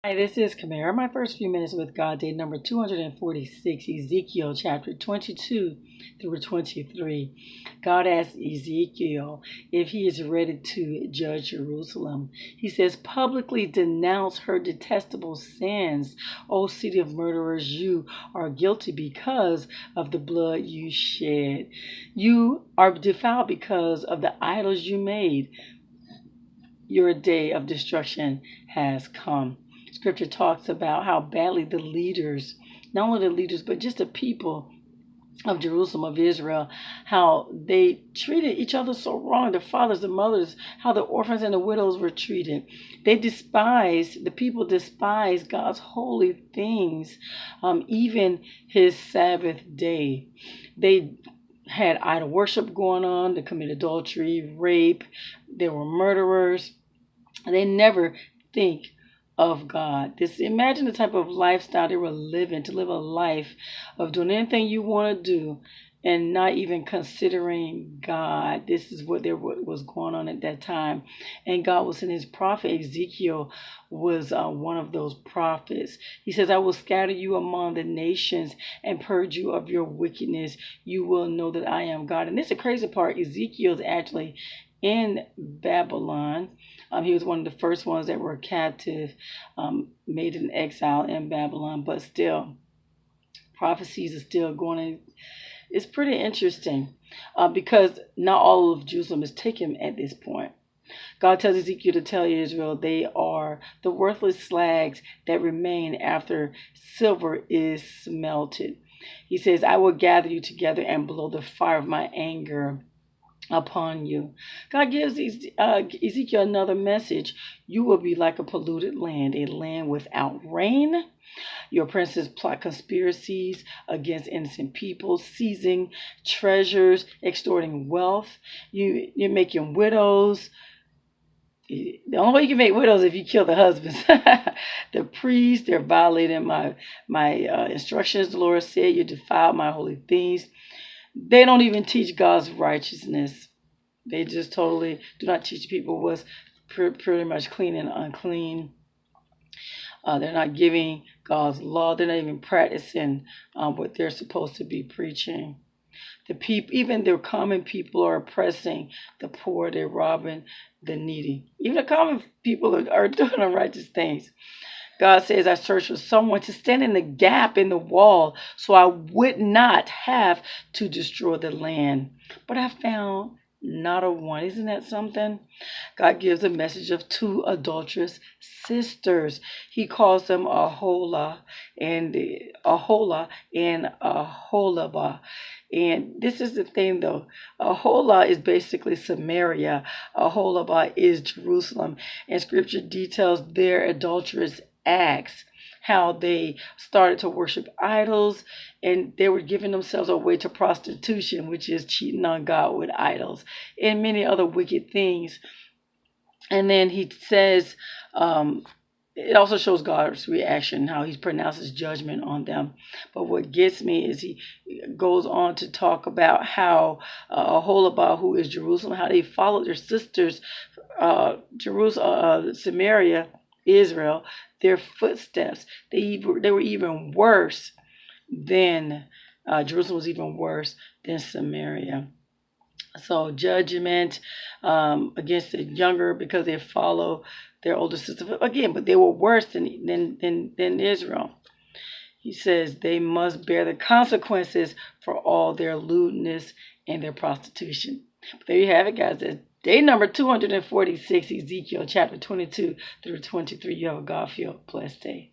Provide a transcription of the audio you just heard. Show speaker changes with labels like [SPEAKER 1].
[SPEAKER 1] Hi, this is Kamera. My first few minutes with God, day number 246, Ezekiel chapter 22 through 23. God asks Ezekiel if he is ready to judge Jerusalem. He says, publicly denounce her detestable sins. O city of murderers, you are guilty because of the blood you shed. You are defiled because of the idols you made. Your day of destruction has come. Scripture talks about how badly the leaders, not only the leaders, but just the people of Jerusalem, of Israel, how they treated each other so wrong. The fathers, the mothers, how the orphans and the widows were treated. The people despised God's holy things, even his Sabbath day. They had idol worship going on. They committed adultery, rape. They were murderers. And they never think of God. Imagine the type of lifestyle they were living, to live a life of doing anything you want to do and not even considering God. This is what was going on at that time. And God was in his prophet. Ezekiel was one of those prophets. He says, I will scatter you among the nations and purge you of your wickedness. You will know that I am God. And this is the crazy part. Ezekiel's actually in Babylon. He was one of the first ones that were captive, made in exile in Babylon, but still, prophecies are still going on. It's pretty interesting because not all of Jerusalem is taken at this point. God tells Ezekiel to tell Israel they are the worthless slags that remain after silver is smelted. He says, I will gather you together and blow the fire of my anger upon you. God gives Ezekiel another message. You will be like a polluted land, a land without rain. Your princes plot conspiracies against innocent people, seizing treasures, extorting wealth. You're making widows. The only way you can make widows is if you kill the husbands. The priests, they're violating my instructions. The Lord said, you defiled my holy things. They don't even teach God's righteousness. They just totally do not teach people what's pretty much clean and unclean. They're not giving God's law. They're not even practicing what they're supposed to be preaching. The people, even the common people, are oppressing the poor. They're robbing the needy. Even the common people are doing unrighteous things. God says, I searched for someone to stand in the gap in the wall so I would not have to destroy the land. But I found not a one. Isn't that something? God gives a message of two adulterous sisters. He calls them Aholah and Aholabah. And this is the thing, though. Aholah is basically Samaria. Aholabah is Jerusalem. And Scripture details their adulterous acts, how they started to worship idols, and they were giving themselves away to prostitution, which is cheating on God with idols, and many other wicked things. And then he says, it also shows God's reaction, how he pronounces judgment on them. But what gets me is he goes on to talk about how Aholabah, who is Jerusalem, how they followed their sisters, Samaria, Israel, their footsteps. They were even worse than Jerusalem was even worse than Samaria. So judgment against the younger because they follow their older sister again, but they were worse than Israel. He says they must bear the consequences for all their lewdness and their prostitution. But there you have it, guys. That's day number 246, Ezekiel chapter 22 through 23. You have a God-filled blessed day.